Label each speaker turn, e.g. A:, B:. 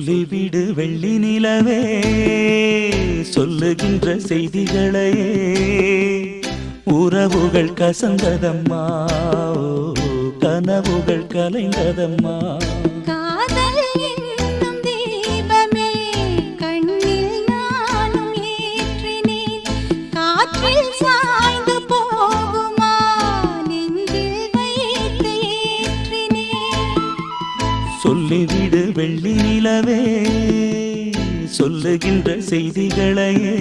A: சொல்லிவிடு வெள்ளி நிலவே சொல்லுகின்ற செய்திகளையே உறவுகள் கசந்ததம்மா கனவுகள் கலைந்ததம்மா
B: காதல் என்னும் தீபமே கண்ணில் நானும் ஏற்றினேன் காற்றில் சாய்ந்து போகுமா நெஞ்சில் வைத்து ஏற்றினேன்
A: சொல்லிவிடு வெள்ளி நிலவே சொல்லுகின்ற செய்திகளையே